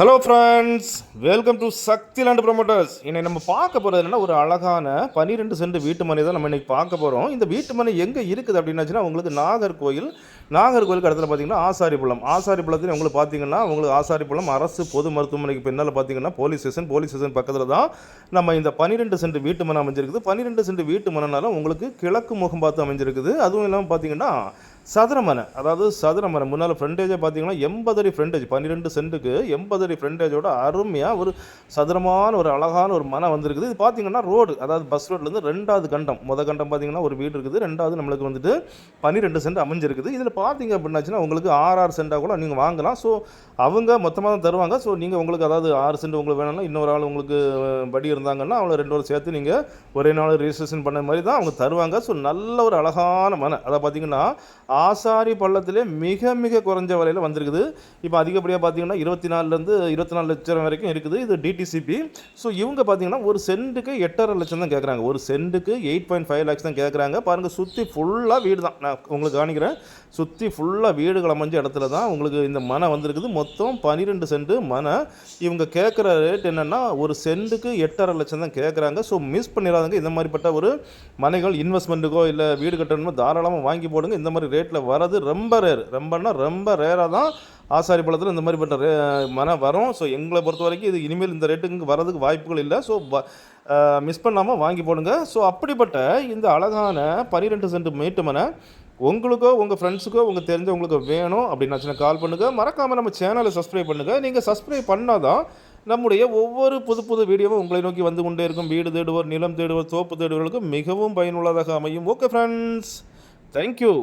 Hello friends, welcome to Sakthi land promoters. இன்னைக்கு நம்ம பார்க்க போகிறது என்னன்னா, ஒரு அழகான 12 சென்ட் வீட்டு மனை தான் நம்ம இன்றைக்கி பார்க்க போகிறோம். இந்த வீட்டு மனை எங்கே இருக்குது அப்படின்னாச்சுன்னா, உங்களுக்கு நாகர்கோயிலுக்கு இடத்துல பார்த்தீங்கன்னா ஆசாரிப்புள்ளத்தில் உங்களுக்கு பார்த்தீங்கன்னா, உங்களுக்கு ஆசாரிப்புள்ளம் அரசு பொது மருத்துவமனைக்கு பின்னால் பார்த்தீங்கன்னா போலீஸ் ஸ்டேஷன் பக்கத்தில் தான் நம்ம இந்த 12 சென்ட் வீட்டு மனை அமைஞ்சிருக்குது. 12 சென்ட் வீட்டு மனைனாலும் உங்களுக்கு கிழக்கு முகம் பார்த்து அமைஞ்சிருக்குது. அதுவும் இல்லாமல் பார்த்தீங்கன்னா சதுரமனை, அதாவது சதுரமனை முன்னால் ஃப்ரண்டேஜை பார்த்தீங்கன்னா 80 அடி ஃப்ரண்டேஜ், 12 சென்ட்டுக்கு 80 அடி ஃப்ரண்டேஜோட அருமையாக ஒரு சதுரமான ஒரு அழகான ஒரு மனை வந்திருக்குது. இது பார்த்தீங்கன்னா ரோடு, அதாவது பஸ் ரோட்லேருந்து 2வது கண்டம். கண்டம் பார்த்தீங்கன்னா ஒரு வீடு இருக்குது, 2வது நம்மளுக்கு வந்துட்டு 12 சென்ட் அமைஞ்சிருக்குது. இதில் பார்த்தீங்க அப்படின்னாச்சுன்னா உங்களுக்கு 6 சென்ட்டாக கூட நீங்கள் வாங்கலாம். ஸோ அவங்க மொத்தமாக தான் தருவாங்க. ஸோ நீங்கள் உங்களுக்கு அதாவது 6 சென்ட் உங்களுக்கு வேணும்னா, இன்னொரு ஆள் உங்களுக்கு படி இருந்தாங்கன்னா அவங்கள 2 பேரும் சேர்த்து நீங்கள் ஒரே நாள் ரிஜிஸ்ட்ரேஷன் பண்ண மாதிரி தான் அவங்க தருவாங்க. ஸோ நல்ல ஒரு அழகான மனை, அதை பார்த்தீங்கன்னா ஆசாரி பள்ளத்திலே மிக மிக குறைஞ்ச விலையில் வந்திருக்குது. இப்போ அதிகப்படியாக பார்த்தீங்கன்னா 24 லட்சம் வரைக்கும் இருக்குது. இது டிடிசிபி. ஸோ இவங்க பார்த்தீங்கன்னா ஒரு சென்ட்டுக்கு 8.5 லட்சம் தான் கேட்குறாங்க. ஒரு சென்ட்டுக்கு 8.5 லேக்ஸ் தான் கேட்குறாங்க. பாருங்கள், சுற்றி ஃபுல்லாக வீடு தான். நான் உங்களுக்கு காணிக்கிறேன். சுற்றி ஃபுல்லாக வீடுகள் அமைஞ்ச இடத்துல தான் உங்களுக்கு இந்த மனை வந்திருக்குது. மொத்தம் 12 சென்ட் மனை. இவங்க கேட்குற ரேட் என்னென்னா, ஒரு சென்ட்டுக்கு 8.5 லட்சம் தான் கேட்குறாங்க. ஸோ மிஸ் பண்ணிடாதுங்க. இந்த மாதிரிப்பட்ட ஒரு மனைகள் இன்வெஸ்ட்மெண்ட்டுக்கோ இல்லை வீடு கட்டணுமோ தாராளமாக வாங்கி போடுங்க. இந்த மாதிரி ரேட்டில் வரது ரொம்ப ரேராக தான் ஆசாரி பள்ளத்தில் இந்த மாதிரிப்பட்ட மனை வரும். ஸோ எங்களை பொறுத்த வரைக்கும் இது இனிமேல் இந்த ரேட்டுக்கு வரதுக்கு வாய்ப்புகள் இல்லை. ஸோ மிஸ் பண்ணாமல் வாங்கி போடுங்க. ஸோ அப்படிப்பட்ட இந்த அழகான 12 சென்ட் மேட்டு மனை உங்களுக்கோ உங்கள் ஃப்ரெண்ட்ஸுக்கோ உங்கள் தெரிஞ்சவங்களுக்கு வேணும் அப்படின்னாச்சுன்னா கால் பண்ணுங்கள். மறக்காமல் நம்ம சேனலை சப்ஸ்கிரைப் பண்ணுங்கள். நீங்கள் சப்ஸ்கிரைப் பண்ணால் தான் நம்முடைய ஒவ்வொரு புது வீடியோவும் உங்களை நோக்கி வந்து கொண்டே இருக்கும். வீடு தேடுவோர், நிலம் தேடுவோர், தோப்பு தேடுவர்களுக்கு மிகவும் பயனுள்ளதாக அமையும். Okay friends, thank you.